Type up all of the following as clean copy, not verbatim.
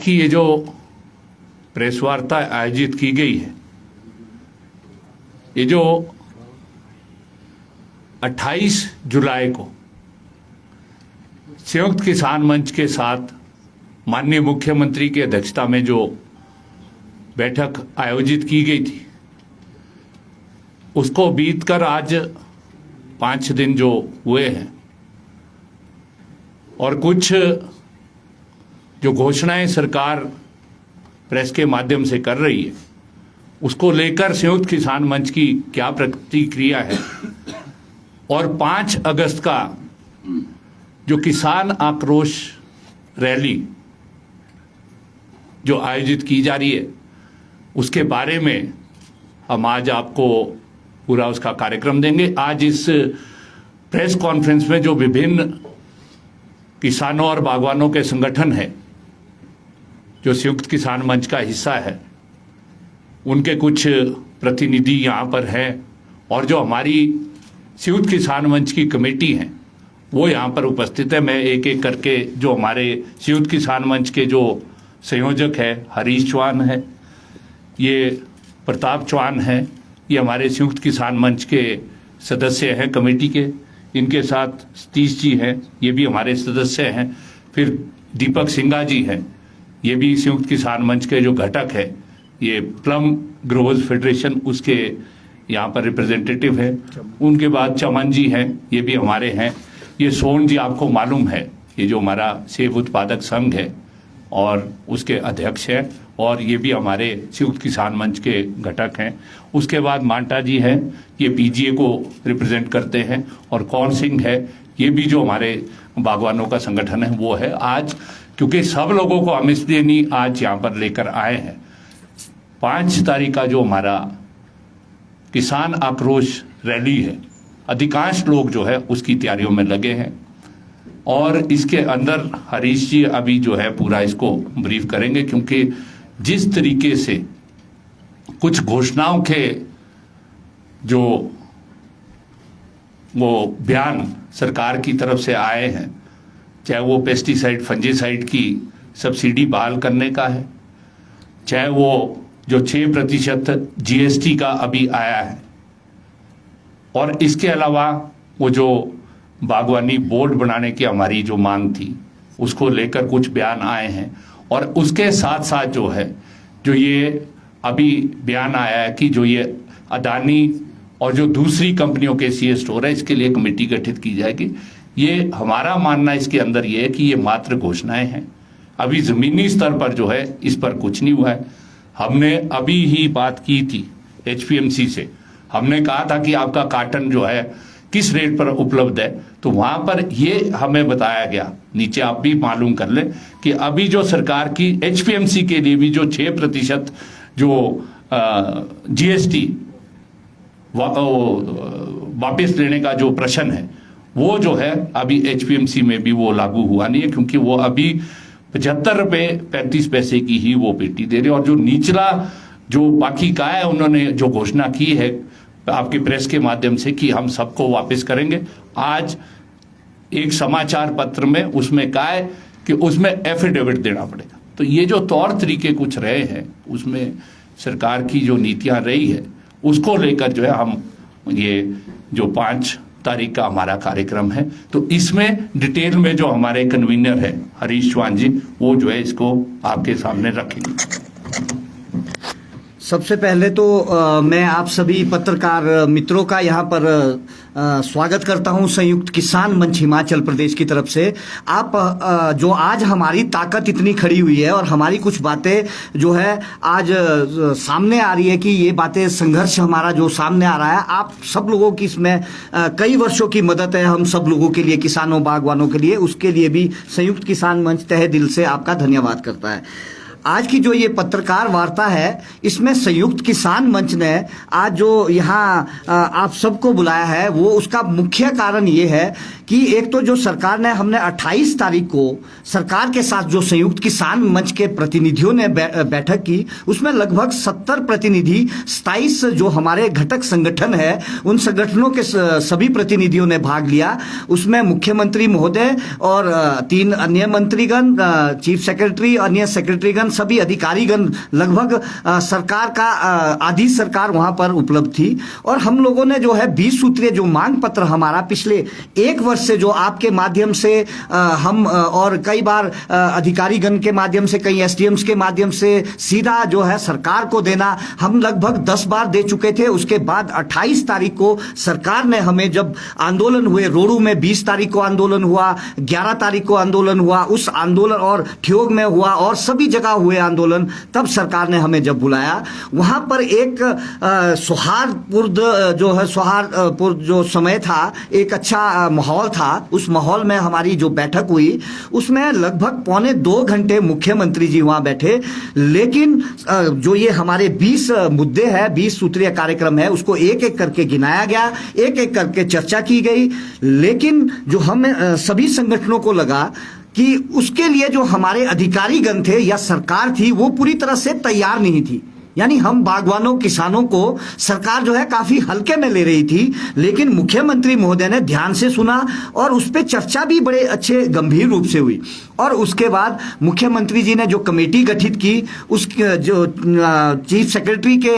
कि ये जो प्रेस वार्ता आयोजित की गई है, ये जो 28 जुलाई को संयुक्त किसान मंच के साथ माननीय मुख्यमंत्री की अध्यक्षता में जो बैठक आयोजित की गई थी, उसको बीतकर आज 5 दिन जो हुए हैं और कुछ जो घोषणाएं सरकार प्रेस के माध्यम से कर रही है, उसको लेकर संयुक्त किसान मंच की क्या प्रतिक्रिया है और 5 अगस्त का जो किसान आक्रोश रैली जो आयोजित की जा रही है, उसके बारे में हम आज आपको पूरा उसका कार्यक्रम देंगे। आज इस प्रेस कॉन्फ्रेंस में जो विभिन्न किसानों और बागवानों के संगठन हैं जो संयुक्त किसान मंच का हिस्सा है, उनके कुछ प्रतिनिधि यहाँ पर हैं और जो हमारी संयुक्त किसान मंच की कमेटी है वो यहाँ पर उपस्थित है। मैं एक एक करके जो हमारे संयुक्त किसान मंच के जो संयोजक है, हरीश चौहान है, ये प्रताप चौहान है, ये हमारे संयुक्त किसान मंच के सदस्य हैं कमेटी के। इनके साथ सतीश जी हैं, ये भी हमारे सदस्य हैं। फिर दीपक सिंघा जी हैं, ये भी संयुक्त किसान मंच के जो घटक है, ये प्लम ग्रोवर्स फेडरेशन उसके यहाँ पर रिप्रेजेंटेटिव है। उनके बाद चमन जी हैं, ये भी हमारे हैं। ये सोन जी आपको मालूम है, ये जो हमारा सेब उत्पादक संघ है और उसके अध्यक्ष हैं, और ये भी हमारे संयुक्त किसान मंच के घटक हैं। उसके बाद मांटा जी हैं, ये पीजीए को रिप्रेजेंट करते हैं, और कौन सिंह है, ये भी जो हमारे बागवानों का संगठन है वो है। आज क्योंकि सब लोगों को हम इसलिए नहीं आज यहाँ पर लेकर आए हैं, 5 तारीख का जो हमारा किसान आक्रोश रैली है, अधिकांश लोग जो है उसकी तैयारियों में लगे हैं। और इसके अंदर हरीश जी अभी जो है पूरा इसको ब्रीफ करेंगे, क्योंकि जिस तरीके से कुछ घोषणाओं के जो वो बयान सरकार की तरफ से आए हैं, चाहे वो पेस्टिसाइड फंजीसाइड की सब्सिडी बहाल करने का है, चाहे वो जो 6% जीएसटी का अभी आया है, और इसके अलावा वो जो बागवानी बोर्ड बनाने की हमारी जो मांग थी उसको लेकर कुछ बयान आए हैं। और उसके साथ साथ जो है जो ये अभी बयान आया है कि जो ये अडानी और जो दूसरी कंपनियों के सीए स्टोर है, इसके लिए कमेटी गठित की जाएगी। ये हमारा मानना इसके अंदर ये है कि ये मात्र घोषणाएं हैं, अभी जमीनी स्तर पर जो है इस पर कुछ नहीं हुआ है। हमने अभी ही बात की थी एचपीएमसी से, हमने कहा था कि आपका काटन जो है किस रेट पर उपलब्ध है, तो वहां पर ये हमें बताया गया, नीचे आप भी मालूम कर लें कि अभी जो सरकार की एचपीएमसी के लिए भी जो 6% जो जीएसटी वापस लेने का जो प्रश्न है, वो जो है अभी एचपीएमसी में भी वो लागू हुआ नहीं है, क्योंकि वो अभी 75 रुपये 35 पैसे की ही वो पेटी दे रहे। और जो निचला जो बाकी का है, उन्होंने जो घोषणा की है आपके प्रेस के माध्यम से कि हम सबको वापस करेंगे, आज एक समाचार पत्र में उसमें कहा है कि उसमें एफिडेविट देना पड़ेगा। तो ये जो तौर तरीके कुछ रहे हैं, उसमें सरकार की जो नीतियां रही है उसको लेकर जो है हम ये जो 5 तारीख का हमारा कार्यक्रम है, तो इसमें डिटेल में जो हमारे कन्वीनर है हरीश चौहान जी, वो जो है इसको आपके सामने रखेंगे। सबसे पहले तो मैं आप सभी पत्रकार मित्रों का यहाँ पर स्वागत करता हूँ संयुक्त किसान मंच हिमाचल प्रदेश की तरफ से। आप जो आज हमारी ताकत इतनी खड़ी हुई है और हमारी कुछ बातें जो है आज सामने आ रही है कि ये बातें संघर्ष हमारा जो सामने आ रहा है, आप सब लोगों की इसमें कई वर्षों की मदद है हम सब लोगों के लिए, किसानों बागवानों के लिए, उसके लिए भी संयुक्त किसान मंच तहे दिल से आपका धन्यवाद करता है। आज की जो ये पत्रकार वार्ता है, इसमें संयुक्त किसान मंच ने आज जो यहाँ आप सबको बुलाया है, वो उसका मुख्य कारण ये है कि एक तो जो सरकार ने, हमने 28 तारीख को सरकार के साथ जो संयुक्त किसान मंच के प्रतिनिधियों ने बैठक की, उसमें लगभग 70 प्रतिनिधि, 27 जो हमारे घटक संगठन है, उन संगठनों के सभी प्रतिनिधियों ने भाग लिया। उसमें मुख्यमंत्री महोदय और 3 अन्य मंत्रीगण, चीफ सेक्रेटरी, अन्य सेक्रेटरीगण, सभी अधिकारीगण, लगभग सरकार का आधी सरकार वहां पर उपलब्ध थी। और हम लोगों ने जो है 20 सूत्रीय जो मांग पत्र हमारा पिछले 1 वर्ष से जो आपके माध्यम से हम और कई बार अधिकारीगण के माध्यम से, कई एसडीएम्स के माध्यम से सीधा जो है सरकार को देना, हम लगभग 10 बार दे चुके थे। उसके बाद 28 तारीख को सरकार ने हमें, जब आंदोलन हुए, रोडू में 20 तारीख को आंदोलन हुआ, 11 तारीख को आंदोलन हुआ, उस आंदोलन और ठियोग में हुआ और सभी जगह हुए आंदोलन, तब सरकार ने हमें जब बुलाया, वहां पर एक सौहार्दपूर्ण जो है, सौहार्दपूर्ण जो समय था, एक अच्छा माहौल था। उस माहौल में हमारी जो बैठक हुई, उसमें लगभग 1.25 घंटे मुख्यमंत्री जी वहां बैठे। लेकिन जो ये हमारे 20 मुद्दे हैं, 20 सूत्रीय कार्यक्रम है, उसको एक एक करके गिनाया गया, एक एक करके चर्चा की गई। लेकिन जो हमें सभी संगठनों को लगा कि उसके लिए जो हमारे अधिकारीगण थे या सरकार थी, वो पूरी तरह से तैयार नहीं थी। यानी हम बागवानों, किसानों को सरकार जो है काफी हल्के में ले रही थी। लेकिन मुख्यमंत्री महोदय ने ध्यान से सुना और उस पर चर्चा भी बड़े अच्छे गंभीर रूप से हुई। और उसके बाद मुख्यमंत्री जी ने जो कमेटी गठित की, उस जो चीफ सेक्रेटरी के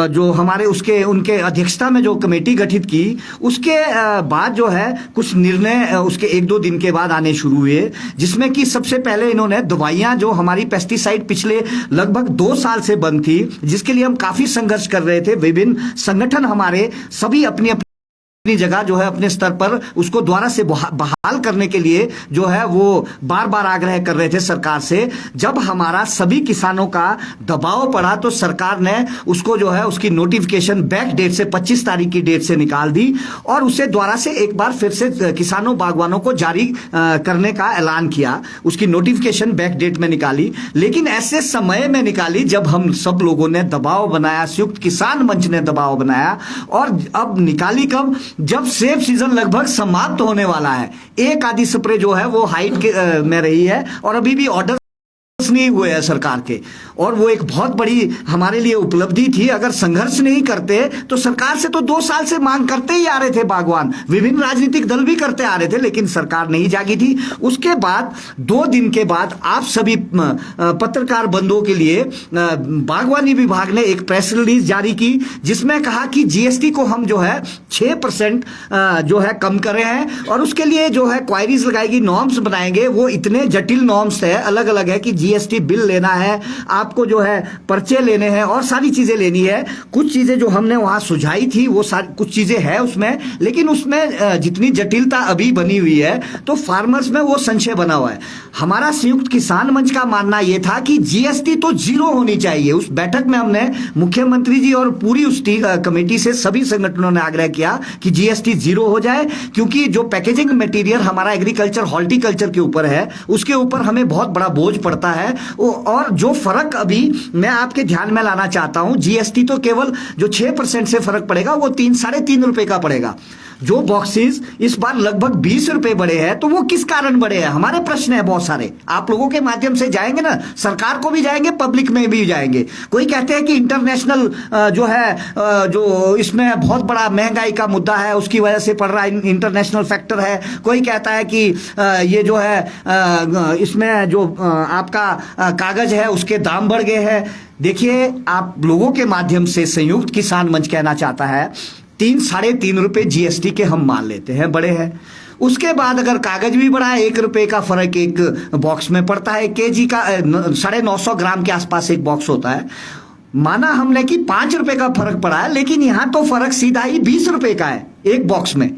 जो हमारे उसके उनके अध्यक्षता में जो कमेटी गठित की, उसके बाद जो है कुछ निर्णय उसके 1-2 दिन के बाद आने शुरू हुए, जिसमें कि सबसे पहले इन्होंने दवाइयां, जो हमारी पेस्टिसाइड पिछले लगभग 2 साल से बंद थी, जिसके लिए हम काफी संघर्ष कर रहे थे, विभिन्न संगठन हमारे सभी अपनी जगह जो है अपने स्तर पर उसको दोबारा से बहाल करने के लिए जो है वो बार बार आग्रह कर रहे थे सरकार से। जब हमारा सभी किसानों का दबाव पड़ा तो सरकार ने उसको जो है उसकी नोटिफिकेशन बैक डेट से 25 तारीख की डेट से निकाल दी और उसे दोबारा से एक बार फिर से किसानों बागवानों को जारी करने का ऐलान किया। उसकी नोटिफिकेशन बैक डेट में निकाली, लेकिन ऐसे समय में निकाली जब हम सब लोगों ने दबाव बनाया, संयुक्त किसान मंच ने दबाव बनाया। और अब निकाली कब? जब सेब सीजन लगभग समाप्त होने वाला है। एक आधी स्प्रे जो है वो हाइट में रही है और अभी भी ऑर्डर नहीं हुए हैं सरकार के, और वो एक बहुत बड़ी हमारे लिए उपलब्धि थी। अगर संघर्ष नहीं करते तो सरकार से तो 2 साल से मांग करते ही आ रहे थे बागवान, विभिन्न राजनीतिक दल भी करते आ रहे थे, लेकिन सरकार नहीं जागी थी। उसके बाद 2 दिन के बाद आप सभी पत्रकार बंधुओं के लिए बागवानी विभाग ने एक प्रेस रिलीज जारी की, जिसमें कहा कि जीएसटी को हम जो है 6% जो है कम कर रहे हैं और उसके लिए जो है क्वायरीज लगाएगी, नॉर्म्स बनाएंगे। वो इतने जटिल नॉर्म्स है, अलग अलग है कि जीएसटी बिल लेना है, आपको जो है पर्चे लेने हैं और सारी चीजें लेनी है। कुछ चीजें जो हमने वहां सुझाई थी वो सारी कुछ चीजें है उसमें, लेकिन उसमें जितनी जटिलता अभी बनी हुई है तो फार्मर्स में वो संशय बना हुआ है। हमारा संयुक्त किसान मंच का मानना यह था कि जीएसटी तो 0 होनी चाहिए। उस बैठक में हमने मुख्यमंत्री जी और पूरी उस कमेटी से सभी संगठनों ने आग्रह किया कि जीएसटी 0 हो जाए, क्योंकि जो पैकेजिंग मटेरियल हमारा एग्रीकल्चर हॉर्टिकल्चर के ऊपर है उसके ऊपर हमें बहुत बड़ा बोझ पड़ता है। और जो फर्क अभी मैं आपके ध्यान में लाना चाहता हूं, जीएसटी तो केवल जो 6% से फर्क पड़ेगा वो 3-3.5 रुपए का पड़ेगा। जो बॉक्सेस इस बार लगभग 20 रुपए बढ़े हैं, तो वो किस कारण बढ़े हैं? हमारे प्रश्न है बहुत सारे, आप लोगों के माध्यम से जाएंगे ना, सरकार को भी जाएंगे, पब्लिक में भी जाएंगे। कोई कहते हैं कि इंटरनेशनल जो है जो इसमें बहुत बड़ा महंगाई का मुद्दा है उसकी वजह से पड़ रहा है, इंटरनेशनल फैक्टर है। कोई कहता है कि ये जो है इसमें जो आपका कागज है उसके दाम बढ़ गए हैं। देखिए, आप लोगों के माध्यम से संयुक्त किसान मंच कहना चाहता है 3-3.5 रुपए जीएसटी के हम मान लेते हैं बड़े हैं। उसके बाद अगर कागज भी बढ़ा है, 1 रुपए का फर्क एक बॉक्स में पड़ता है। केजी का 950 ग्राम के आसपास एक बॉक्स होता है। माना हमने कि 5 रुपए का फर्क पड़ा है, लेकिन यहां तो फर्क सीधा ही 20 रुपए का है एक बॉक्स में।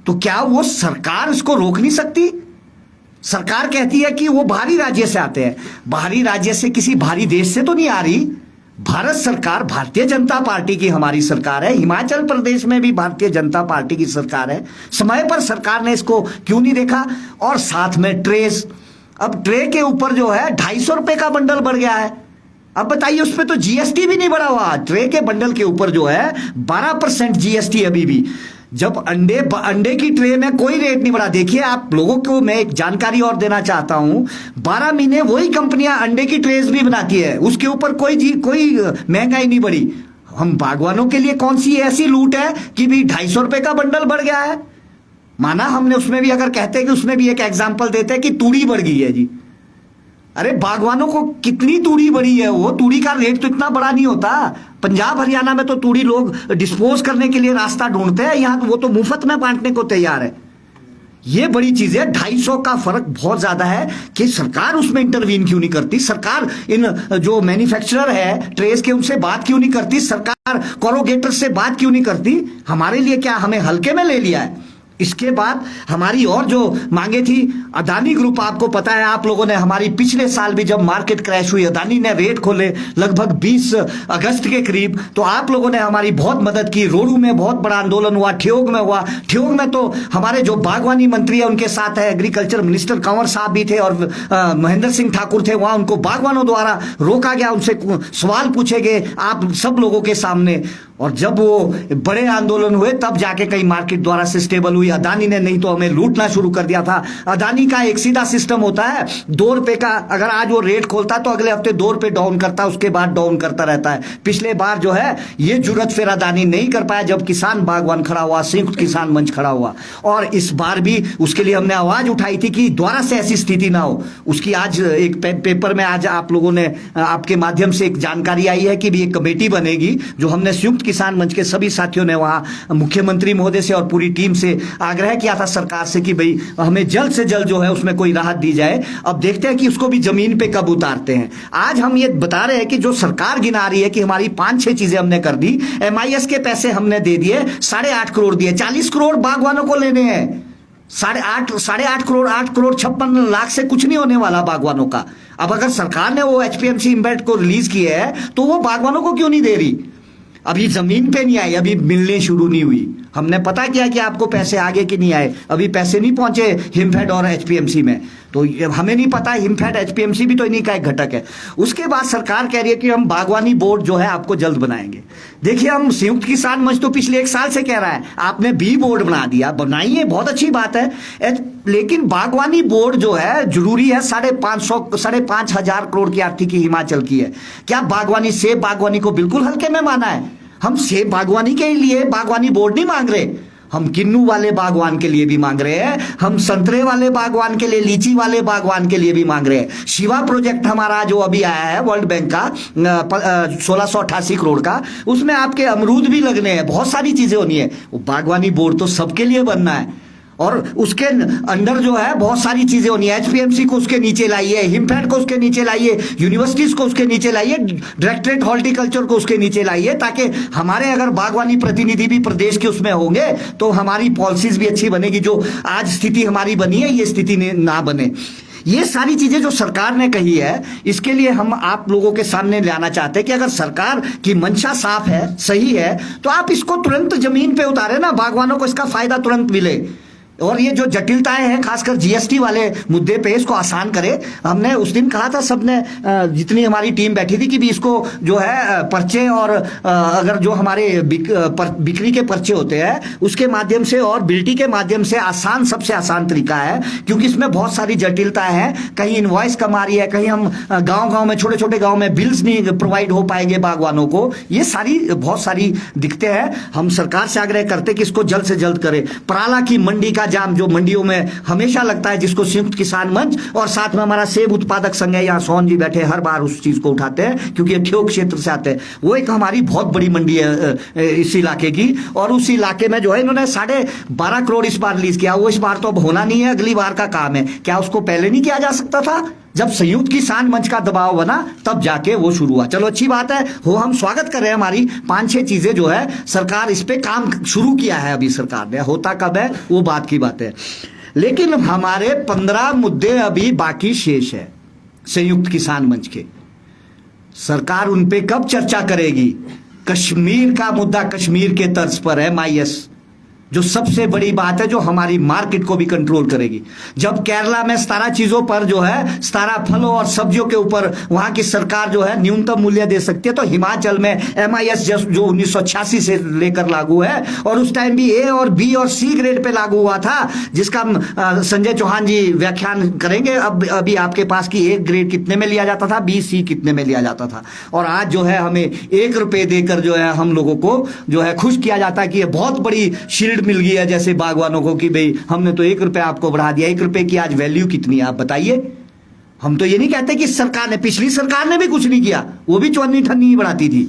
तो क्या वो सरकार इसको रोक नहीं सकती? सरकार कहती है कि वो बाहरी राज्य से आते हैं। बाहरी राज्य से किसी बाहरी देश से तो नहीं आ रही। भारत सरकार, भारतीय जनता पार्टी की हमारी सरकार है, हिमाचल प्रदेश में भी भारतीय जनता पार्टी की सरकार है। समय पर सरकार ने इसको क्यों नहीं देखा? और साथ में ट्रेस अब ट्रे के ऊपर जो है 250 रुपए का बंडल बढ़ गया है। अब बताइए, उस पर तो जीएसटी भी नहीं बढ़ा हुआ। ट्रे के बंडल के ऊपर जो है 12% जीएसटी अभी भी। जब अंडे की ट्रे में कोई रेट नहीं बढ़ा। देखिए, आप लोगों को मैं एक जानकारी और देना चाहता हूं, 12 महीने वही कंपनियां अंडे की ट्रेस भी बनाती है, उसके ऊपर कोई महंगाई नहीं बढ़ी। हम बागवानों के लिए कौन सी ऐसी लूट है कि भी 250 रुपए का बंडल बढ़ गया है। माना हमने उसमें भी, अगर कहते हैं कि उसमें भी एक एग्जाम्पल देते हैं कि तूड़ी बढ़ गई है जी। अरे बागवानों को कितनी तूड़ी बढ़ी है, वो तूड़ी का रेट तो इतना बड़ा नहीं होता। पंजाब हरियाणा में तो तूड़ी लोग डिस्पोज करने के लिए रास्ता ढूंढते हैं, यहां तो वो तो मुफ्त में बांटने को तैयार है। ये बड़ी चीज है। 250 का फर्क बहुत ज्यादा है कि सरकार उसमें इंटरवीन क्यों नहीं करती। सरकार इन जो मैन्युफैक्चरर है ट्रेस के, उनसे बात क्यों नहीं करती। सरकार कोरोगेटर से बात क्यों नहीं करती। हमारे लिए क्या हमें हल्के में ले लिया है। इसके बाद हमारी और जो मांगे थी, अदानी ग्रुप, आपको पता है, आप लोगों ने हमारी पिछले साल भी जब मार्केट क्रैश हुई, अदानी ने रेट खोले लगभग 20 अगस्त के करीब, तो आप लोगों ने हमारी बहुत मदद की। रोडू में बहुत बड़ा आंदोलन हुआ, ठियोग में हुआ। ठियोग में तो हमारे जो बागवानी मंत्री है उनके साथ है, एग्रीकल्चर मिनिस्टर कंवर साहब भी थे और महेंद्र सिंह ठाकुर थे। वहां उनको बागवानों द्वारा रोका गया, उनसे सवाल पूछे गए आप सब लोगों के सामने। और जब वो बड़े आंदोलन हुए तब जाके कहीं मार्केट द्वारा से स्टेबल हुई। अदानी ने नहीं तो हमें लूटना शुरू कर दिया था। अदानी का एक सीधा सिस्टम होता है, 2 रुपए का अगर आज वो रेट खोलता तो अगले हफ्ते 2 रुपए डाउन करता, उसके बाद डाउन करता रहता है। पिछले बार जो है ये जुर्रत फिर अदानी नहीं कर पाया जब किसान बागवान खड़ा हुआ, संयुक्त किसान मंच खड़ा हुआ। और इस बार भी उसके लिए हमने आवाज उठाई थी कि दोबारा से ऐसी स्थिति ना हो। उसकी आज एक पेपर में आज आप लोगों ने, आपके माध्यम से एक जानकारी आई है कि भी एक कमेटी बनेगी, जो हमने संयुक्त किसान मंच के सभी साथियों ने वहां मुख्यमंत्री महोदय से और पूरी टीम से आग्रह किया था सरकार से कि भाई हमें जल्द से जल्द जो है उसमें कोई राहत दी जाए। अब देखते हैं कि उसको भी जमीन पे कब उतारते हैं। आज हम ये बता रहे हैं कि जो सरकार गिना रही है कि हमारी 5-6 चीजें हमने कर दी। MIS के पैसे हमने दे दिए, 8.5 करोड़ दिए, 40 करोड़ बागवानों को लेने हैं। 8.5 करोड़, 8 करोड़ 56 लाख से कुछ नहीं होने वाला बागवानों का। अब अगर सरकार ने वो HPMC इम्बेड को रिलीज किया है तो वो बागवानों को क्यों नहीं दे रही। अभी जमीन पे नहीं आई, अभी मिलने शुरू नहीं हुई। हमने पता किया कि आपको पैसे आगे कि नहीं आए, अभी पैसे नहीं पहुंचे हिमफेड और HPMC में, तो हमें नहीं पता। हिमफेड HPMC भी तो इन्हीं का एक घटक है। उसके बाद सरकार कह रही है कि हम बागवानी बोर्ड जो है आपको जल्द बनाएंगे। देखिए, हम संयुक्त किसान मंच तो पिछले 1 साल से कह रहा है, आपने बी बोर्ड बना दिया, बनाइए, बहुत अच्छी बात है। लेकिन बागवानी बोर्ड जो है जरूरी है। 5,500 करोड़ की आर्थिकी हिमाचल की है। क्या बागवानी, सेब बागवानी को बिल्कुल हल्के में माना है। हम सेब बागवानी के लिए बागवानी बोर्ड नहीं मांग रहे, हम किन्नू वाले बागवान के लिए भी मांग रहे हैं, हम संतरे वाले बागवान के लिए, लीची वाले बागवान के लिए भी मांग रहे हैं। शिवा प्रोजेक्ट हमारा जो अभी आया है वर्ल्ड बैंक का 1688 करोड़ का, उसमें आपके अमरूद भी लगने हैं, बहुत सारी चीजें होनी है। वो बागवानी बोर्ड तो सबके लिए बनना है और उसके अंदर जो है बहुत सारी चीजें होनी है। HPMC को उसके नीचे लाइए, हिमफेड को उसके नीचे लाइए, यूनिवर्सिटीज को उसके नीचे लाइए, डायरेक्टरेट हॉर्टिकल्चर को उसके नीचे लाइए, ताकि हमारे अगर बागवानी प्रतिनिधि भी प्रदेश के उसमें होंगे तो हमारी पॉलिसीज भी अच्छी बनेगी। जो आज स्थिति हमारी बनी है ये स्थिति ना बने। ये सारी चीजें जो सरकार ने कही है, इसके लिए हम आप लोगों के सामने लाना चाहते हैं कि अगर सरकार की मंशा साफ है, सही है, तो आप इसको तुरंत जमीन पे उतारे ना, बागवानों को इसका फायदा तुरंत मिले। और ये जो जटिलताएं हैं खासकर जीएसटी वाले मुद्दे पे, इसको आसान करे। हमने उस दिन कहा था सबने, जितनी हमारी टीम बैठी थी, कि भी इसको जो है पर्चे और अगर जो हमारे बिक्री के पर्चे होते हैं उसके माध्यम से और बिल्टी के माध्यम से आसान, सबसे आसान तरीका है, क्योंकि इसमें बहुत सारी जटिलताएं हैं। कहीं इनवॉइस कम आ रही है, कहीं हम गांव में, छोटे छोटे गांव में बिल्स नहीं प्रोवाइड हो पाएंगे बागवानों को। ये सारी बहुत सारी दिक्कतें हैं। हम सरकार से आग्रह करते कि इसको जल्द से जल्द करे। पराला की मंडी का जाम जो मंडियों में हमेशा लगता है, जिसको संयुक्त किसान मंच और साथ में हमारा सेब उत्पादक संघ है, यहाँ सोहन जी बैठे, हर बार उस चीज को उठाते हैं क्योंकि ये ठियोग क्षेत्र से आते हैं। वो एक हमारी बहुत बड़ी मंडी है इस इलाके की, और उस इलाके में जो है इन्होंने 12.5 करोड़ इस बार रिलीज किया। वो इस बार तो अब होना नहीं है, अगली बार का काम है। क्या उसको पहले नहीं किया जा सकता था? जब संयुक्त किसान मंच का दबाव बना तब जाके वो शुरू हुआ। चलो अच्छी बात है, वो हम स्वागत कर रहे हैं। हमारी 5-6 चीजें जो है सरकार इस पे काम शुरू किया है अभी सरकार ने, होता कब है वो बात की बात है। लेकिन हमारे 15 मुद्दे अभी बाकी शेष है संयुक्त किसान मंच के। सरकार उन पे कब चर्चा करेगी? कश्मीर का मुद्दा कश्मीर के तर्ज पर है, MIS जो सबसे बड़ी बात है, जो हमारी मार्केट को भी कंट्रोल करेगी। जब केरला में 17 चीजों पर जो है, 17 फलों और सब्जियों के ऊपर वहां की सरकार जो है न्यूनतम मूल्य दे सकती है, तो हिमाचल में MIS जो 1986 से लेकर लागू है, और उस टाइम भी A और B और C ग्रेड पे लागू हुआ था, जिसका संजय चौहान जी व्याख्यान करेंगे अभी आपके पास कि A ग्रेड कितने में लिया जाता था, B C कितने में लिया जाता था। और आज जो है हमें 1 रुपए देकर जो है हम लोगों को जो है खुश किया जाता है कि ये बहुत बड़ी शील्ड मिल गई है, जैसे बागवानों को कि भाई हमने तो 1 रुपए आपको बढ़ा दिया। 1 रुपए की आज वैल्यू कितनी है आप बताइए। हम तो ये नहीं कहते कि सरकार ने, पिछली सरकार ने भी कुछ नहीं किया, वो भी चौनी ठन्नी ही बढ़ाती थी,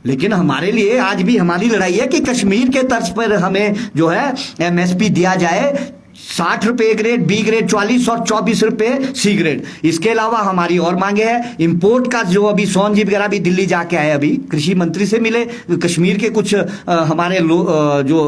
लेकिन हमारे लिए आज भी हमारी लड़ाई है कि कश्मीर के तर्ज पर हमें जो है MSP दिया जाए। 60 रुपए A ग्रेड, B ग्रेड 44 और 24 रुपए C ग्रेड। इसके अलावा हमारी और मांगे हैं इंपोर्ट का, जो अभी सोन जी वगैरह भी दिल्ली जाके आए, अभी कृषि मंत्री से मिले, कश्मीर के कुछ हमारे जो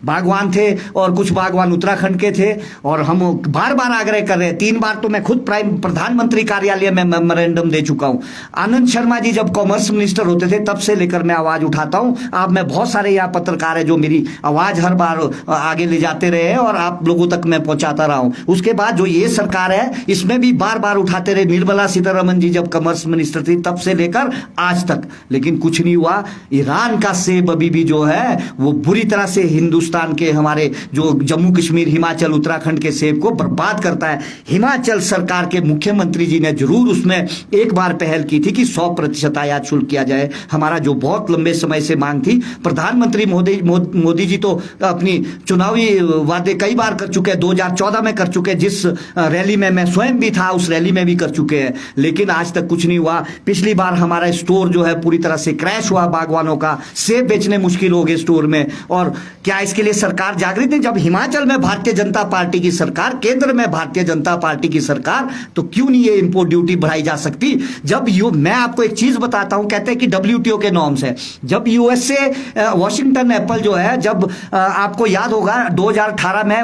बागवान थे और कुछ बागवान उत्तराखंड के थे, और हम बार बार आग्रह कर रहे हैं। 3 बार तो मैं खुद प्रधानमंत्री कार्यालय में मेमोरेंडम दे चुका हूं। आनंद शर्मा जी जब कॉमर्स मिनिस्टर होते थे तब से लेकर मैं आवाज उठाता हूं। आप में बहुत सारे यहाँ पत्रकार है जो मेरी आवाज हर बार आगे ले जाते रहे हैं और आप लोगों तक मैं पहुंचाता रहा हूं। उसके बाद जो ये सरकार है इसमें भी बार बार उठाते रहे, निर्मला सीतारमण जी जब कॉमर्स मिनिस्टर थी तब से लेकर आज तक, लेकिन कुछ नहीं हुआ। ईरान का सेब अभी भी जो है वो बुरी तरह से हिंदुस्तान के, हमारे जो जम्मू कश्मीर, हिमाचल, उत्तराखंड के सेब को बर्बाद करता है। हिमाचल सरकार के मुख्यमंत्री जी ने जरूर उसमें एक बार पहल की थी कि 100% आयात शुल्क किया जाए, हमारा जो बहुत लंबे समय से मांग थी। प्रधानमंत्री मोदी जी तो अपनी चुनावी वादे कई बार कर चुके हैं, 2014 में कर चुके हैं, जिस रैली में मैं स्वयं भी था उस रैली में भी कर चुके हैं, लेकिन आज तक कुछ नहीं हुआ। पिछली बार हमारा स्टोर जो है पूरी तरह से क्रैश हुआ, बागवानों का सेब बेचने मुश्किल हो गए स्टोर में। और क्या इसके लिए सरकार जागृत नहीं? जब हिमाचल में भारतीय जनता पार्टी की सरकार, केंद्र में भारतीय जनता पार्टी की सरकार, तो क्यों नहीं ये इंपोर्ट ड्यूटी बढ़ाई जा सकती? जब मैं आपको एक चीज बताता हूं, कहते हैं कि WTO के नॉर्म्स है। जब USA वॉशिंगटन एप्पल जो है, जब आपको याद होगा 2018 में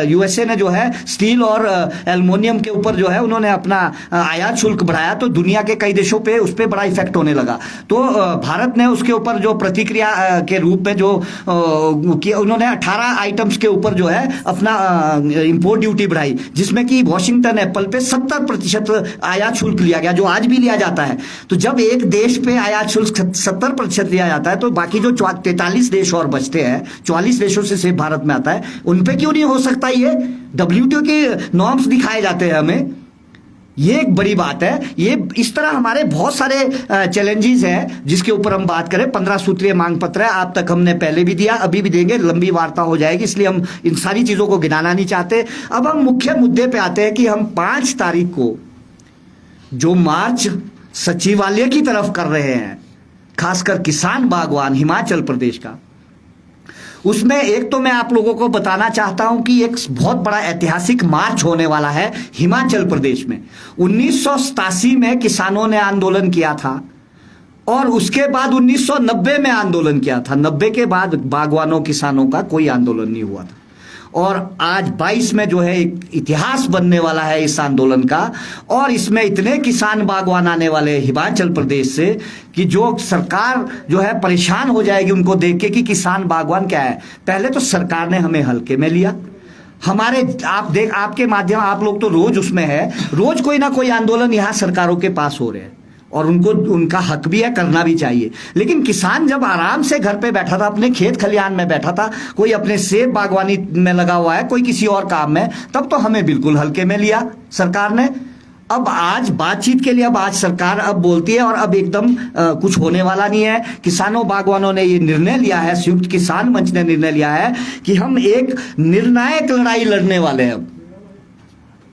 USA ने जो है स्टील और एल्युमिनियम के ऊपर जो है उन्होंने अपना आयात शुल्क बढ़ाया, तो दुनिया के कई देशों पे उस पर बड़ा इफेक्ट होने लगा। तो भारत ने उसके ऊपर जो प्रतिक्रिया के रूप में जो उन्होंने 18 आइटम्स के ऊपर जो है अपना इंपोर्ट ड्यूटी बढ़ाई, जिसमें कि वॉशिंगटन एप्पल पे 70% आयात शुल्क लिया गया, जो आज भी लिया जाता है। तो जब एक देश पे आयात शुल्क 70% लिया जाता है, तो बाकी जो 43 देश और बचते हैं, 44 देशों से सिर्फ भारत में आता है, उन पे क्यों नहीं हो सकता? ये WTO के नॉर्म्स दिखाए जाते हैं हमें, ये एक बड़ी बात है। ये इस तरह हमारे बहुत सारे चैलेंजेस हैं जिसके ऊपर हम बात करें। 15 सूत्रीय मांग पत्र है, आप तक हमने पहले भी दिया, अभी भी देंगे, लंबी वार्ता हो जाएगी, इसलिए हम इन सारी चीजों को गिनाना नहीं चाहते। अब हम मुख्य मुद्दे पे आते हैं कि हम 5 तारीख को जो मार्च सचिवालय की तरफ कर रहे हैं, खासकर किसान बागवान हिमाचल प्रदेश का, उसमें एक तो मैं आप लोगों को बताना चाहता हूं कि एक बहुत बड़ा ऐतिहासिक मार्च होने वाला है हिमाचल प्रदेश में। 1987 में किसानों ने आंदोलन किया था और उसके बाद 1990 में आंदोलन किया था। 90 के बाद बागवानों किसानों का कोई आंदोलन नहीं हुआ था, और आज 22 में जो है एक इतिहास बनने वाला है इस आंदोलन का। और इसमें इतने किसान बागवान आने वाले हैं हिमाचल प्रदेश से कि जो सरकार जो है परेशान हो जाएगी उनको देख के कि किसान बागवान क्या है। पहले तो सरकार ने हमें हल्के में लिया, हमारे आपके माध्यम, आप लोग तो रोज उसमें है, रोज कोई ना कोई आंदोलन यहाँ सरकारों के पास हो रहे हैं, और उनको उनका हक भी है, करना भी चाहिए। लेकिन किसान जब आराम से घर पे बैठा था, अपने खेत खलिहान में बैठा था, कोई अपने सेब बागवानी में लगा हुआ है, कोई किसी और काम में, तब तो हमें बिल्कुल हल्के में लिया सरकार ने। अब आज बातचीत के लिए अब आज सरकार अब बोलती है और अब एकदम कुछ होने वाला नहीं है। किसानों बागवानों ने ये निर्णय लिया है, संयुक्त किसान मंच ने निर्णय लिया है कि हम एक निर्णायक लड़ाई लड़ने वाले हैं।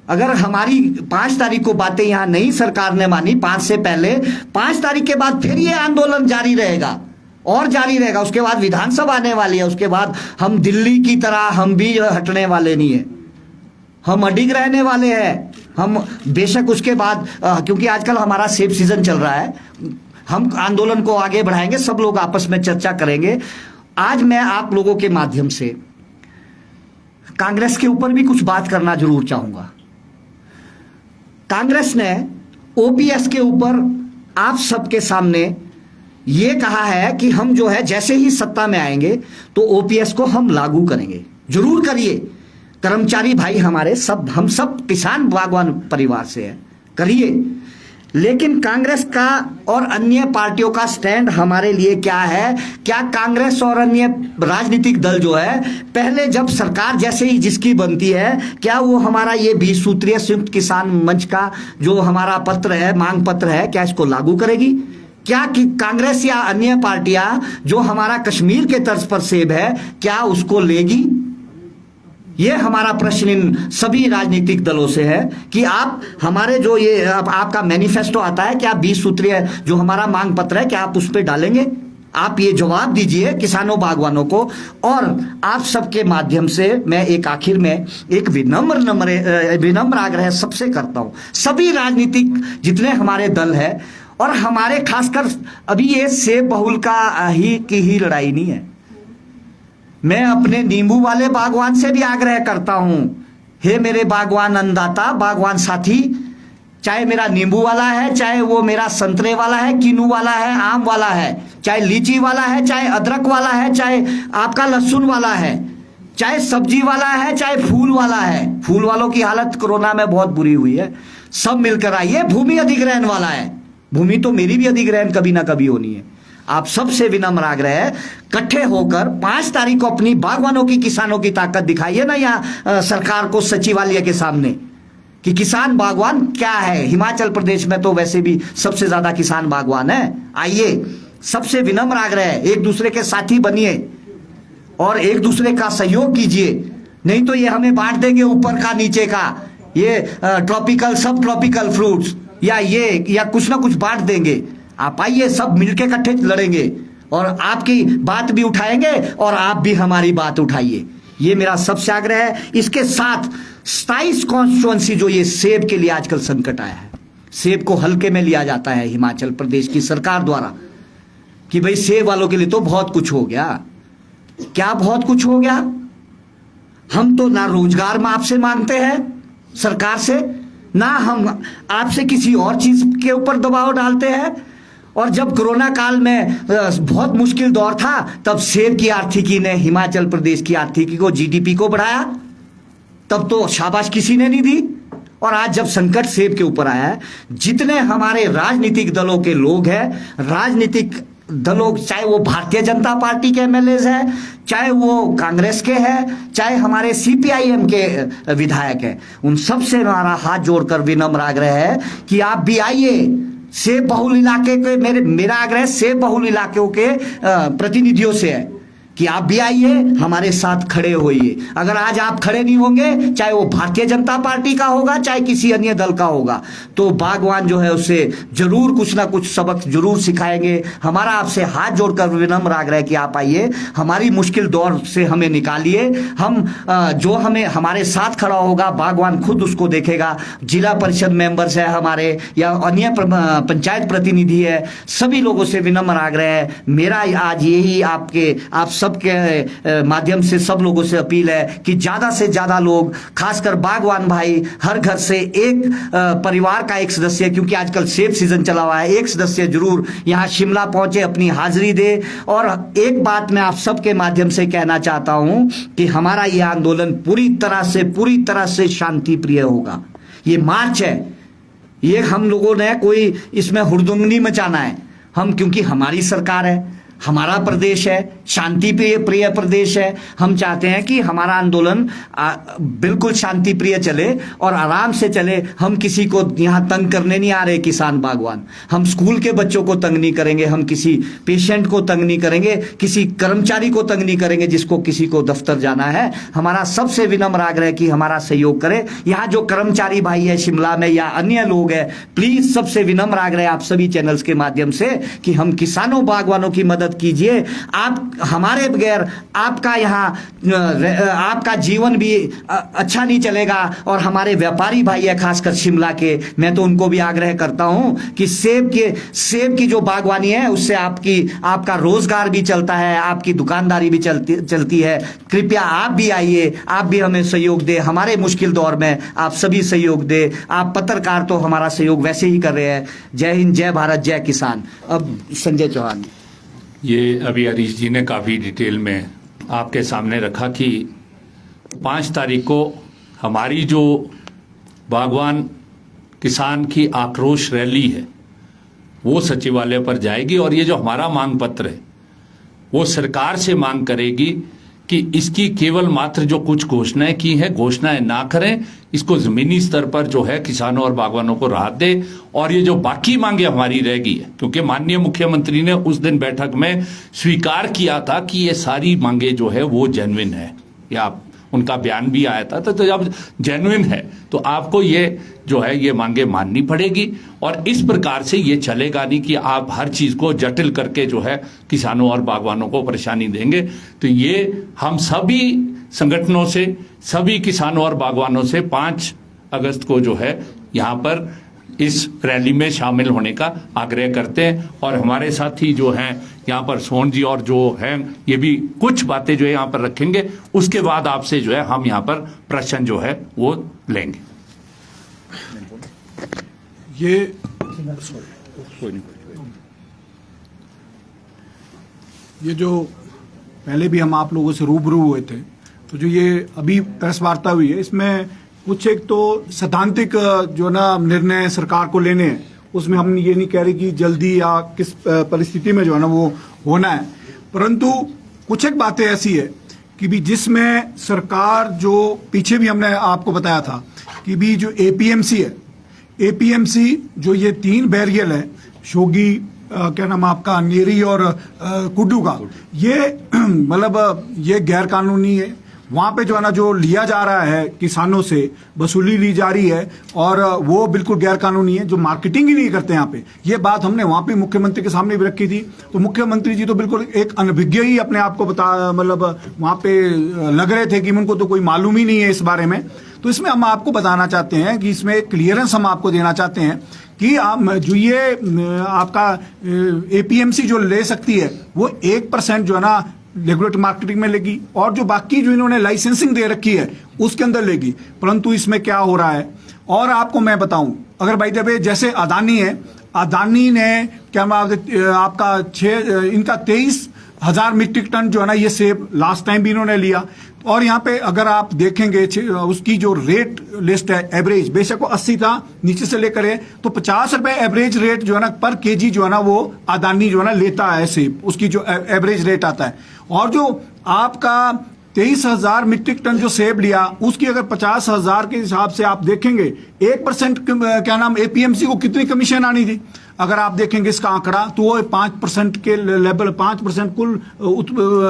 अगर हमारी 5 तारीख को बातें यहां नहीं सरकार ने मानी, 5 से पहले, 5 तारीख के बाद फिर ये आंदोलन जारी रहेगा और जारी रहेगा। उसके बाद विधानसभा आने वाली है, उसके बाद हम दिल्ली की तरह हम भी हटने वाले नहीं है, हम अडिग रहने वाले हैं। हम बेशक उसके बाद क्योंकि आजकल हमारा सेब सीजन चल रहा है, हम आंदोलन को आगे बढ़ाएंगे, सब लोग आपस में चर्चा करेंगे। आज मैं आप लोगों के माध्यम से कांग्रेस के ऊपर भी कुछ बात करना जरूर चाहूंगा। कांग्रेस ने OPS के ऊपर आप सबके सामने ये कहा है कि हम जो है जैसे ही सत्ता में आएंगे तो ओपीएस को हम लागू करेंगे। जरूर करिए, कर्मचारी भाई हमारे सब, हम सब किसान बागवान परिवार से है, करिए। लेकिन कांग्रेस का और अन्य पार्टियों का स्टैंड हमारे लिए क्या है? क्या कांग्रेस और अन्य राजनीतिक दल जो है पहले जब सरकार जैसे ही जिसकी बनती है, क्या वो हमारा ये 20 सूत्रीय संयुक्त किसान मंच का जो हमारा पत्र है, मांग पत्र है, क्या इसको लागू करेगी? क्या कि कांग्रेस या अन्य पार्टियां जो हमारा कश्मीर के तर्ज पर सेब है, क्या उसको लेगी? ये हमारा प्रश्न इन सभी राजनीतिक दलों से है कि आप हमारे जो ये आपका मैनिफेस्टो आता है, क्या 20 सूत्रीय जो हमारा मांग पत्र है, क्या आप उस पर डालेंगे? आप ये जवाब दीजिए किसानों बागवानों को। और आप सबके माध्यम से मैं एक आखिर में एक विनम्र आग्रह सबसे करता हूं, सभी राजनीतिक जितने हमारे दल है और हमारे खासकर अभी ये सेब बहुल का ही लड़ाई नहीं है। मैं अपने नींबू वाले बागवान से भी आग्रह करता हूं, हे मेरे बागवान अन्नदाता, बागवान साथी, चाहे मेरा नींबू वाला है, चाहे वो मेरा संतरे वाला है, किन्नू वाला है, आम वाला है, चाहे लीची वाला है, चाहे अदरक वाला है, चाहे आपका लहसुन वाला है, चाहे सब्जी वाला है, चाहे फूल वाला है। फूल वालों की हालत कोरोना में बहुत बुरी हुई है। सब मिलकर आइए। भूमि अधिग्रहण वाला है, भूमि तो मेरी भी अधिग्रहण कभी ना कभी होनी है। आप सबसे विनम्र आग्रह है, इकट्ठे होकर 5 तारीख को अपनी बागवानों की, किसानों की ताकत दिखाइए ना यहाँ सरकार को, सचिवालय के सामने, कि किसान बागवान क्या है। हिमाचल प्रदेश में तो वैसे भी सबसे ज्यादा किसान बागवान है। आइए, सबसे विनम्र आग्रह है, एक दूसरे के साथी बनिए और एक दूसरे का सहयोग कीजिए। नहीं तो ये हमें बांट देंगे ऊपर का नीचे का, ये ट्रॉपिकल सब ट्रॉपिकल फ्रूट्स या कुछ ना कुछ बांट देंगे। आप आइए, सब मिलके इकट्ठे लड़ेंगे और आपकी बात भी उठाएंगे और आप भी हमारी बात उठाइए। ये मेरा सबसे आग्रह है। इसके साथ 27 कॉन्स्टिट्यूएंसी जो ये सेब के लिए आजकल संकट आया है, सेब को हल्के में लिया जाता है हिमाचल प्रदेश की सरकार द्वारा कि भाई सेब वालों के लिए तो बहुत कुछ हो गया। क्या बहुत कुछ हो गया? हम तो ना रोजगार में आपसे मांगते हैं सरकार से, ना हम आपसे किसी और चीज के ऊपर दबाव डालते हैं। और जब कोरोना काल में बहुत मुश्किल दौर था, तब सेब की आर्थिकी ने हिमाचल प्रदेश की आर्थिकी को, जीडीपी को बढ़ाया, तब तो शाबाश किसी ने नहीं दी। और आज जब संकट सेब के ऊपर आया है, जितने हमारे राजनीतिक दलों के लोग हैं, राजनीतिक दलों, चाहे वो भारतीय जनता पार्टी के एमएलएज हैं, चाहे वो कांग्रेस के हैं, चाहे हमारे सीपीआईएम के विधायक हैं, उन सब से हमारा हाथ जोड़कर विनम्र आग्रह है कि आप भी आइए। सेब बहुल इलाके के मेरा आग्रह सेब बहुल इलाकों के प्रतिनिधियों से है कि आप भी आइए, हमारे साथ खड़े होइए। अगर आज आप खड़े नहीं होंगे, चाहे वो भारतीय जनता पार्टी का होगा, चाहे किसी अन्य दल का होगा, तो बागवान जो है उसे जरूर कुछ ना कुछ सबक जरूर सिखाएंगे। हमारा आपसे हाथ जोड़कर विनम्र आग्रह कि आप आइए, हमारी मुश्किल दौर से हमें निकालिए। हम जो हमें हमारे साथ खड़ा होगा, बागवान खुद उसको देखेगा। जिला परिषद मेंबर्स है हमारे या अन्य पंचायत प्रतिनिधि है, सभी लोगों से विनम्र आग्रह है मेरा आज यही आप सबके माध्यम से सब लोगों से अपील है कि ज्यादा से ज्यादा लोग, खासकर बागवान भाई, हर घर से एक परिवार का एक सदस्य, क्योंकि आजकल सेब सीजन चला हुआ है, एक सदस्य जरूर यहाँ शिमला पहुंचे, अपनी हाजिरी दे। और एक बात मैं आप सबके माध्यम से कहना चाहता हूं कि हमारा यह आंदोलन पूरी तरह से शांति प्रिय होगा। ये मार्च है, ये हम लोगों ने कोई इसमें हुड़दंग नहीं मचाना है। हम, क्योंकि हमारी सरकार है, हमारा प्रदेश है, शांति प्रिय प्रदेश है, हम चाहते हैं कि हमारा आंदोलन बिल्कुल शांति प्रिय चले और आराम से चले। हम किसी को यहाँ तंग करने नहीं आ रहे किसान बागवान। हम स्कूल के बच्चों को तंग नहीं करेंगे, हम किसी पेशेंट को तंग नहीं करेंगे, किसी कर्मचारी को तंग नहीं करेंगे जिसको किसी को दफ्तर जाना है। हमारा सबसे विनम्र आग्रह कि हमारा सहयोग करें। यहाँ जो कर्मचारी भाई है शिमला में या अन्य लोग हैं, प्लीज सबसे विनम्र आग्रह आप सभी चैनल्स के माध्यम से कि हम किसानों बागवानों की मदद मदद कीजिए। आप हमारे बगैर आपका यहाँ आपका जीवन भी अच्छा नहीं चलेगा। और हमारे व्यापारी भाई है खासकर शिमला के, मैं तो उनको भी आग्रह करता हूं कि सेब की जो बागवानी है उससे आपका रोजगार भी चलता है, आपकी दुकानदारी भी चलती है। कृपया आप भी आइए, आप भी हमें सहयोग दें, हमारे मुश्किल दौर में आप सभी सहयोग दें। आप पत्रकार तो हमारा सहयोग वैसे ही कर रहे हैं। जय हिंद, जय भारत, जय किसान। अब संजय चौहान। ये अभी हरीश जी ने काफ़ी डिटेल में आपके सामने रखा कि 5 तारीख को हमारी जो बागवान किसान की आक्रोश रैली है वो सचिवालय पर जाएगी और ये जो हमारा मांग पत्र है वो सरकार से मांग करेगी कि इसकी केवल मात्र जो कुछ घोषणाएं की हैं घोषणाएं ना करें, इसको जमीनी स्तर पर जो है किसानों और बागवानों को राहत दे। और ये जो बाकी मांगे हमारी रहेगी है, क्योंकि माननीय मुख्यमंत्री ने उस दिन बैठक में स्वीकार किया था कि ये सारी मांगे जो है वो जेन्युइन है, या उनका बयान भी आया था। तो जब जेन्युइन है तो आपको ये जो है ये मांगे माननी पड़ेगी। और इस प्रकार से ये चलेगा नहीं कि आप हर चीज को जटिल करके जो है किसानों और बागवानों को परेशानी देंगे। तो ये हम सभी संगठनों से, सभी किसानों और बागवानों से 5 अगस्त को जो है यहाँ पर इस रैली में शामिल होने का आग्रह करते हैं। और हमारे साथी जो हैं यहाँ पर सोहन जी और जो हैं ये भी कुछ बातें जो है यहाँ पर रखेंगे। उसके बाद आपसे जो है हम यहाँ पर प्रश्न जो है वो लेंगे। ये जो पहले भी हम आप लोगों से रूबरू हुए थे, तो जो ये अभी प्रेस वार्ता हुई है इसमें कुछ एक तो सैद्धांतिक जो ना निर्णय सरकार को लेने हैं, उसमें हम ये नहीं कह रहे कि जल्दी या किस परिस्थिति में जो है ना वो होना है, परंतु कुछ एक बातें ऐसी है कि भी जिसमें सरकार जो पीछे भी हमने आपको बताया था कि भी जो एपीएमसी है, एपीएमसी जो ये 3 बैरियल है, शोगी क्या नाम आपका, नेरी और कुड्डू का, ये मतलब ये गैर कानूनी है। वहां पे जो है ना जो लिया जा रहा है किसानों से, वसूली ली जा रही है और वो बिल्कुल गैर कानूनी है, जो मार्केटिंग ही नहीं करते यहाँ पे। ये बात हमने वहां पे मुख्यमंत्री के सामने भी रखी थी, तो मुख्यमंत्री जी तो बिल्कुल एक अनभिज्ञ ही अपने आप को मतलब वहां पे लग रहे थे कि उनको तो कोई मालूम ही नहीं है इस बारे में। तो इसमें हम आपको बताना चाहते हैं कि इसमें क्लियरेंस हम आपको देना चाहते हैं कि आप जो ये आपका एपीएमसी जो ले सकती है वो 1% जो है ना रेगुलेटरी मार्केटिंग में लेगी, और जो बाकी जो इन्होंने लाइसेंसिंग दे रखी है उसके अंदर लेगी। परंतु इसमें क्या हो रहा है, और आपको मैं बताऊं, अगर भाई जब जैसे अदानी है, अदानी ने क्या आपका इनका 23,000 मीट्रिक टन जो है ना ये सेब लास्ट टाइम भी इन्होंने लिया। और यहाँ पे अगर आप देखेंगे उसकी जो रेट लिस्ट है एवरेज, बेशक वो 80 था नीचे से लेकर है, तो 50 रुपए एवरेज रेट जो है ना पर केजी जो है ना वो अदानी जो है ना लेता है सेब, उसकी जो एवरेज रेट आता है। और जो आपका 23,000 मीट्रिक टन जो सेब लिया उसकी अगर 50,000 के हिसाब से आप देखेंगे 1% क्या नाम एपीएमसी को कितनी कमीशन आनी थी, अगर आप देखेंगे इसका आंकड़ा तो वो 5% के लेवल, 5% कुल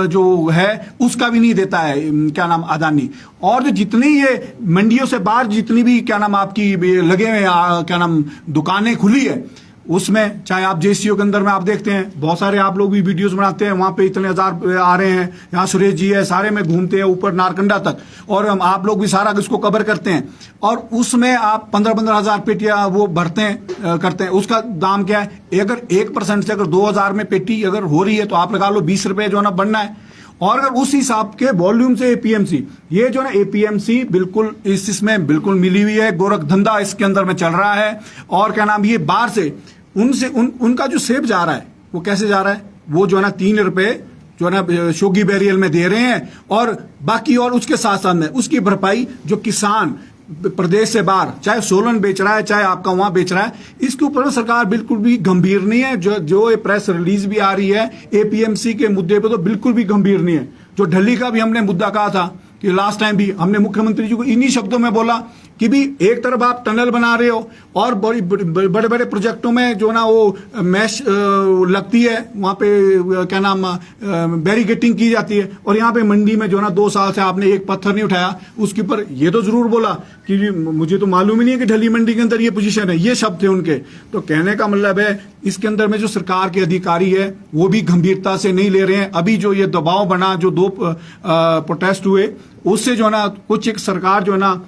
जो है उसका भी नहीं देता है क्या नाम अदानी। और जो जितनी ये मंडियों से बाहर जितनी भी क्या नाम आपकी लगे हुए क्या नाम दुकानें खुली है, उसमें चाहे आप जेसीओ के अंदर में आप देखते हैं बहुत सारे आप लोग भी वीडियोस बनाते हैं, वहां पे इतने हजार आ रहे हैं, यहाँ सुरेश जी है, सारे में घूमते हैं ऊपर नारकंडा तक, और हम आप लोग भी सारा इसको कवर करते हैं। और उसमें आप 15-15 हजार पेटियां वो भरते हैं करते हैं, उसका दाम क्या है, अगर 1% से अगर 2,000 में पेटी अगर हो रही है तो आप लगा लो 20 रुपए जो है ना बनना है। और अगर उस हिसाब के वॉल्यूम से एपीएमसी, ये जो है एपीएमसी बिल्कुल इसमें बिल्कुल मिली हुई है, गोरख धंधा इसके अंदर में चल रहा है। और क्या नाम ये बाहर से उनसे उनका जो सेब जा रहा है वो कैसे जा रहा है, वो जो है ना 3 रुपए जो है ना शोगी बैरियल में दे रहे हैं, और बाकी और उसके साथ साथ में उसकी भरपाई जो किसान प्रदेश से बाहर चाहे सोलन बेच रहा है चाहे आपका वहां बेच रहा है, इसके ऊपर सरकार बिल्कुल भी गंभीर नहीं है। जो ये प्रेस रिलीज भी आ रही है एपीएमसी के मुद्दे पे तो बिल्कुल भी गंभीर नहीं है। जो ढली का भी हमने मुद्दा कहा था कि लास्ट टाइम भी हमने मुख्यमंत्री जी को इन्हीं शब्दों में बोला कि भी एक तरफ आप टनल बना रहे हो और बड़े बड़े प्रोजेक्टों में जो ना वो मैश लगती है, वहां पे क्या नाम बैरिकेटिंग की जाती है, और यहाँ पे मंडी में जो ना 2 साल से आपने एक पत्थर नहीं उठाया। उसके ऊपर ये तो जरूर बोला कि मुझे तो मालूम ही नहीं है कि ढली मंडी के अंदर ये पोजीशन है, ये शब्द थे उनके। तो कहने का मतलब है इसके अंदर में जो सरकार के अधिकारी है वो भी गंभीरता से नहीं ले रहे हैं। अभी जो ये दबाव बना, जो 2 प्रोटेस्ट हुए, उससे जो ना कुछ एक सरकार जो ना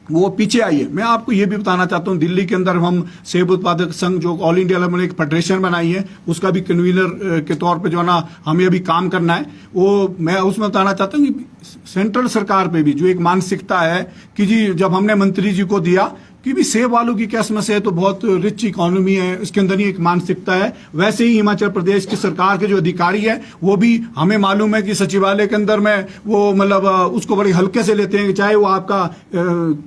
वो पीछे आई है। मैं आपको ये भी बताना चाहता हूँ, दिल्ली के अंदर हम सेब उत्पादक संघ जो ऑल इंडिया लेवल में एक फेडरेशन बनाई है, उसका भी कन्वीनर के तौर पे जो है ना हमें अभी काम करना है। वो मैं उसमें बताना चाहता हूँ कि सेंट्रल सरकार पे भी जो एक मानसिकता है कि जी जब हमने मंत्री जी को दिया कि भी सेब आलू की क्या समस्या है, तो बहुत रिच इकोनॉमी है, इसके अंदर ही एक मानसिकता है। वैसे ही हिमाचल प्रदेश की सरकार के जो अधिकारी है वो भी हमें मालूम है कि सचिवालय के अंदर में वो मतलब उसको बड़े हल्के से लेते हैं। चाहे वो आपका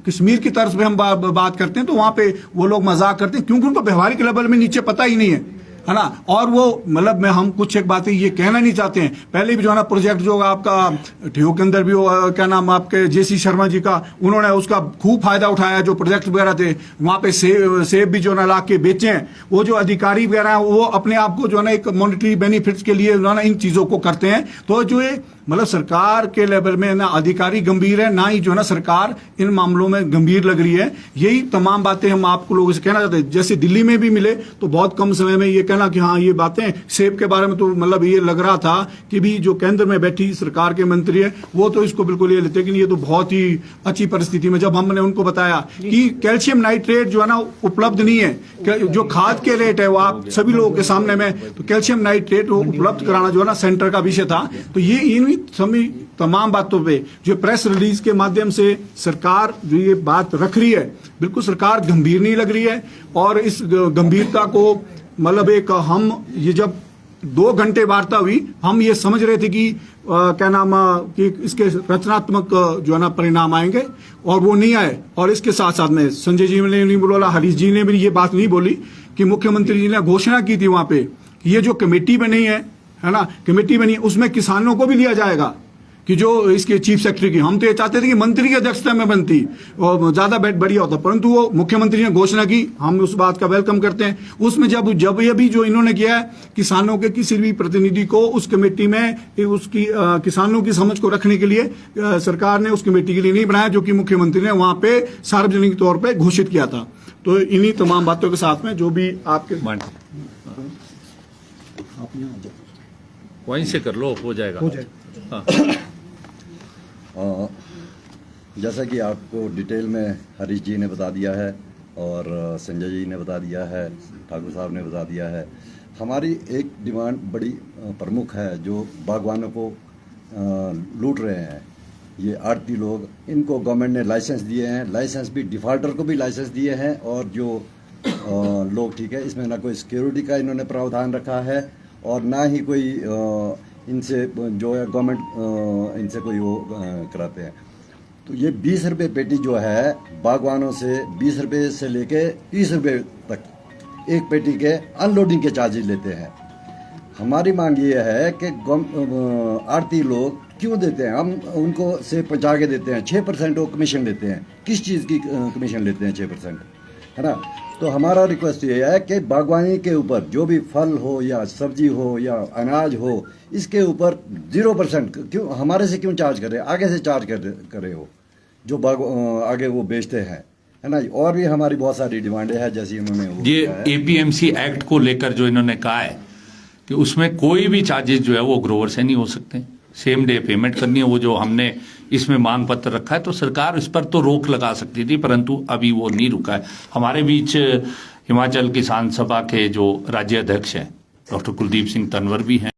कश्मीर की तर्ज पे हम बात करते हैं तो वहां पे वो लोग मजाक करते हैं, क्योंकि उनको व्यवहारिक लेवल में नीचे पता ही नहीं है ना। और वो मतलब मैं हम कुछ एक बातें ये कहना नहीं चाहते हैं। पहले भी जो है ना प्रोजेक्ट जो आपका ठियो के अंदर भी क्या नाम आपके जेसी शर्मा जी का, उन्होंने उसका खूब फायदा उठाया। जो प्रोजेक्ट वगैरह थे वहां पे सेब भी जो है ना ला के बेचे हैं। वो जो अधिकारी वगैरह वो अपने आप को जो है ना एक मॉनिटरी बेनिफिट्स के लिए जो है ना इन चीजों को करते हैं। तो जो ये मतलब सरकार के लेवल में ना अधिकारी गंभीर है, ना ही जो है ना सरकार इन मामलों में गंभीर लग रही है। यही तमाम बातें हम आपको लोगों से कहना चाहते हैं। जैसे दिल्ली में भी मिले तो बहुत कम समय में ये कहना कि हाँ ये बातें सेब के बारे में तो मतलब ये लग रहा था कि भी जो केंद्र में बैठी सरकार के मंत्री है वो तो इसको बिल्कुल ये लेते, लेकिन ये तो बहुत ही अच्छी परिस्थिति में जब हमने उनको बताया कि कैल्शियम नाइट्रेट जो है ना उपलब्ध नहीं है, जो खाद के रेट है वो आप सभी लोगों के सामने में, तो कैल्शियम नाइट्रेट वो उपलब्ध कराना जो है ना सेंटर का विषय था। तो ये इन सभी तमाम बातों पे जो प्रेस रिलीज के माध्यम से सरकार जो ये बात रख रही है, बिल्कुल सरकार गंभीर नहीं लग रही है। और इस गंभीरता को मतलब एक हम ये जब 2 घंटे वार्ता हुई, हम ये समझ रहे थे कि क्या नाम कि इसके रचनात्मक जो है ना परिणाम आएंगे, और वो नहीं आए। और इसके साथ साथ में संजय जी ने नहीं बोला, हरीश जी ने भी ये बात नहीं बोली कि मुख्यमंत्री जी ने घोषणा की थी वहां पे कि ये जो कमेटी बनी है ना, कमेटी बनी है उसमें किसानों को भी लिया जाएगा कि जो इसके चीफ सेक्रेटरी की। हम तो ये चाहते थे कि मंत्री की अध्यक्षता में बनती और ज्यादा बढ़िया होता, परंतु वो मुख्यमंत्री ने घोषणा की, हम उस बात का वेलकम करते हैं। उसमें जब ये भी जो इन्होंने किया है किसानों के किसी भी प्रतिनिधि को उस कमेटी में उसकी किसानों की समझ को रखने के लिए सरकार ने उस कमेटी के लिए नहीं बनाया, जो कि मुख्यमंत्री ने वहां पे सार्वजनिक तौर पर घोषित किया था। तो इन्हीं तमाम बातों के साथ में जो भी आपके वहीं से कर लो, हो जाएगा। जैसा कि आपको डिटेल में हरीश जी ने बता दिया है और संजय जी ने बता दिया है, ठाकुर साहब ने बता दिया है, हमारी एक डिमांड बड़ी प्रमुख है जो बागवानों को लूट रहे हैं। ये आड़ती लोग, इनको गवर्नमेंट ने लाइसेंस दिए हैं, लाइसेंस भी डिफॉल्टर को भी लाइसेंस दिए हैं। और जो लोग ठीक है, इसमें ना कोई सिक्योरिटी का इन्होंने प्रावधान रखा है और ना ही कोई इनसे जो है गवर्नमेंट इनसे कोई वो कराते हैं। तो ये 20 रुपये पेटी जो है बागवानों से 20 रुपये से लेके 30 रुपये तक एक पेटी के अनलोडिंग के चार्जेज लेते हैं। हमारी मांग ये है कि आड़ती लोग क्यों देते हैं, हम उनको से पहुँचा के देते हैं, 6% वो कमीशन लेते हैं। किस चीज़ की कमीशन लेते हैं? 6%, है ना। तो हमारा रिक्वेस्ट ये है कि बागवानी के ऊपर जो भी फल हो या सब्जी हो या अनाज हो, इसके ऊपर 0% क्यों हमारे से क्यों चार्ज करे, आगे से चार्ज करे हो जो आगे वो बेचते हैं, है ना। और भी हमारी बहुत सारी डिमांडें हैं जैसी उन्होंने ये APMC एक्ट को लेकर जो इन्होंने कहा है कि उसमें कोई भी चार्जेस जो है वो ग्रोवर से नहीं हो सकते, सेम डे पेमेंट करनी है। वो जो हमने इसमें मांग पत्र रखा है तो सरकार इस पर तो रोक लगा सकती थी, परंतु अभी वो नहीं रुका है। हमारे बीच हिमाचल किसान सभा के जो राज्य अध्यक्ष हैं डॉक्टर कुलदीप सिंह तनवर भी हैं।